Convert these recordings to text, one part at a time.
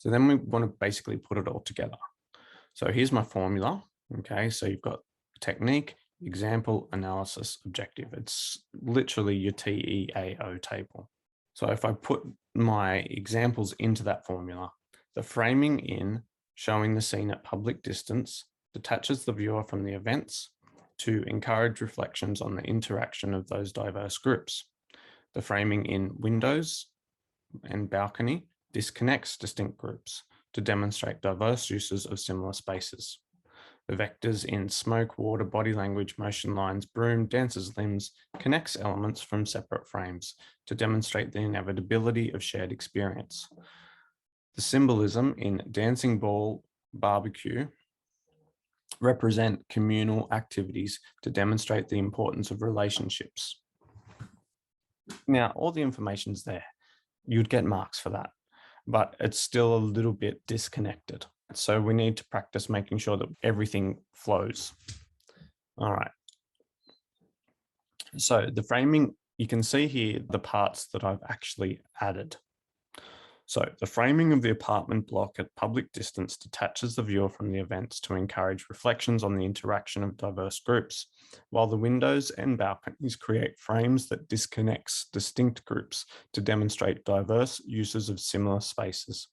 So then we want to basically put it all together. So here's my formula. Okay, so you've got technique, example, analysis, objective. It's literally your TEAO table. So if I put my examples into that formula, the framing in showing the scene at public distance detaches the viewer from the events to encourage reflections on the interaction of those diverse groups. The framing in windows and balcony disconnects distinct groups to demonstrate diverse uses of similar spaces. The vectors in smoke, water, body language, motion lines, broom, dancer's limbs connects elements from separate frames to demonstrate the inevitability of shared experience. The symbolism in dancing ball, barbecue represent communal activities to demonstrate the importance of relationships. Now, all the information's there. You'd get marks for that, but it's still a little bit disconnected. So we need to practice making sure that everything flows. All right. So the framing, you can see here the parts that I've actually added. So the framing of the apartment block at public distance detaches the viewer from the events to encourage reflections on the interaction of diverse groups, while the windows and balconies create frames that disconnects distinct groups to demonstrate diverse uses of similar spaces.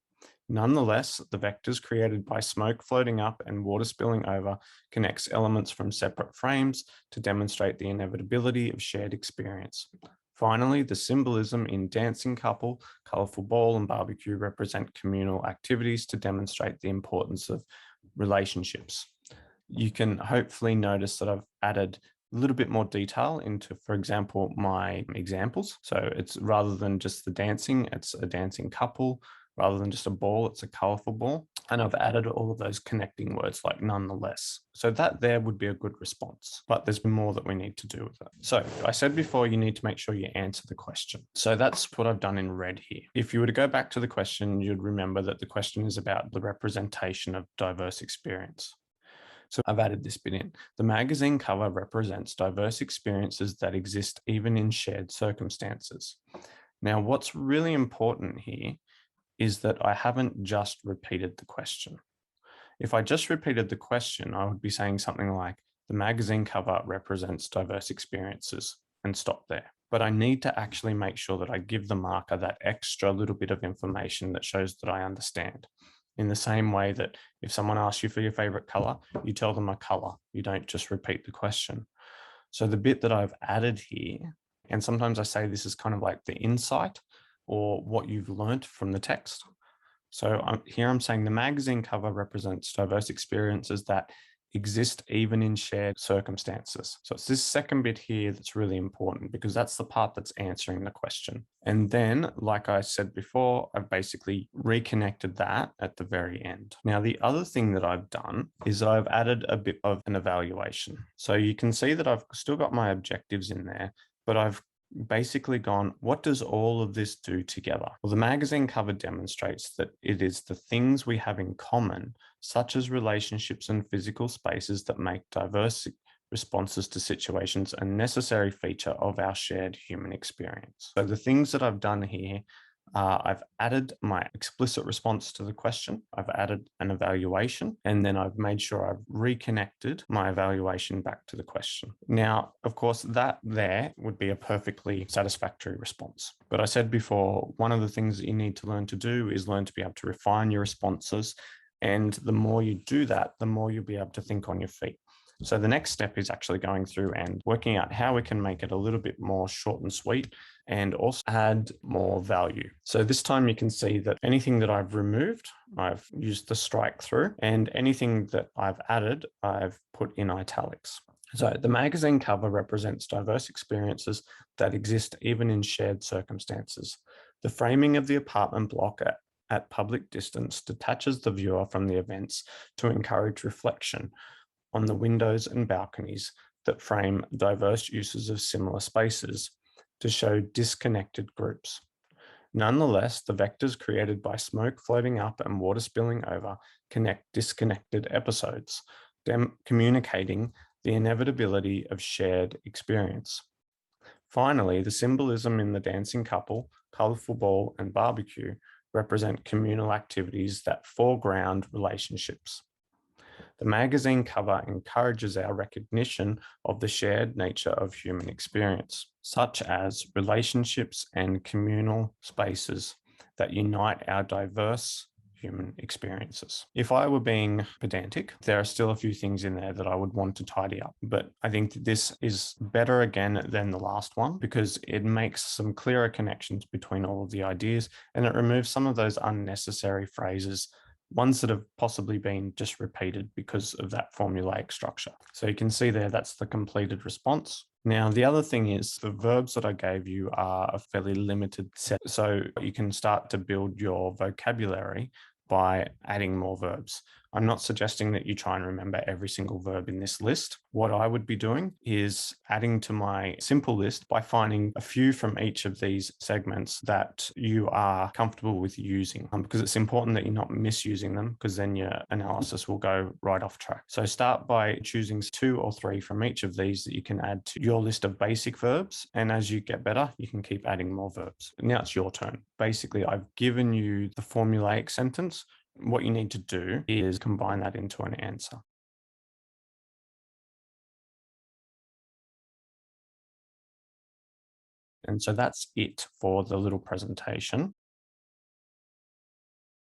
Nonetheless, the vectors created by smoke floating up and water spilling over connects elements from separate frames to demonstrate the inevitability of shared experience. Finally, the symbolism in dancing couple, colorful ball, and barbecue represent communal activities to demonstrate the importance of relationships. You can hopefully notice that I've added a little bit more detail into, for example, my examples. So it's rather than just the dancing, it's a dancing couple. Rather than just a ball, it's a colorful ball. And I've added all of those connecting words like nonetheless. So that there would be a good response, but there's more that we need to do with it. So I said before, you need to make sure you answer the question. So that's what I've done in red here. If you were to go back to the question, you'd remember that the question is about the representation of diverse experience. So I've added this bit in. The magazine cover represents diverse experiences that exist even in shared circumstances. Now, what's really important here is that I haven't just repeated the question. If I just repeated the question, I would be saying something like, the magazine cover represents diverse experiences, and stop there. But I need to actually make sure that I give the marker that extra little bit of information that shows that I understand. In the same way that if someone asks you for your favorite color, you tell them a color. You don't just repeat the question. So the bit that I've added here, and sometimes I say this is kind of like the insight, or what you've learned from the text. So here I'm saying the magazine cover represents diverse experiences that exist even in shared circumstances. So it's this second bit here that's really important because that's the part that's answering the question. And then, like I said before, I've basically reconnected that at the very end. Now, the other thing that I've done is I've added a bit of an evaluation. So you can see that I've still got my objectives in there, but I've basically gone, what does all of this do together? Well, the magazine cover demonstrates that it is the things we have in common, such as relationships and physical spaces, that make diverse responses to situations a necessary feature of our shared human experience. So the things that I've done here, I've added my explicit response to the question, I've added an evaluation, and then I've made sure I've reconnected my evaluation back to the question. Now, of course, that there would be a perfectly satisfactory response. But I said before, one of the things that you need to learn to do is learn to be able to refine your responses. And the more you do that, the more you'll be able to think on your feet. So the next step is actually going through and working out how we can make it a little bit more short and sweet and also add more value. So this time you can see that anything that I've removed, I've used the strike through, and anything that I've added, I've put in italics. So the magazine cover represents diverse experiences that exist even in shared circumstances. The framing of the apartment block at public distance detaches the viewer from the events to encourage reflection on the windows and balconies that frame diverse uses of similar spaces to show disconnected groups. Nonetheless, the vectors created by smoke floating up and water spilling over connect disconnected episodes, communicating the inevitability of shared experience. Finally, the symbolism in the dancing couple, colorful ball, and barbecue represent communal activities that foreground relationships. The magazine cover encourages our recognition of the shared nature of human experience, such as relationships and communal spaces that unite our diverse human experiences. If I were being pedantic, there are still a few things in there that I would want to tidy up, but I think that this is better again than the last one because it makes some clearer connections between all of the ideas and it removes some of those unnecessary phrases, ones that have possibly been just repeated because of that formulaic structure. So you can see there, that's the completed response. Now, the other thing is the verbs that I gave you are a fairly limited set. So you can start to build your vocabulary by adding more verbs. I'm not suggesting that you try and remember every single verb in this list. What I would be doing is adding to my simple list by finding a few from each of these segments that you are comfortable with using, because it's important that you're not misusing them, because then your analysis will go right off track. So start by choosing 2 or 3 from each of these that you can add to your list of basic verbs. And as you get better, you can keep adding more verbs. Now it's your turn. Basically, I've given you the formulaic sentence. What you need to do is combine that into an answer. And so that's it for the little presentation.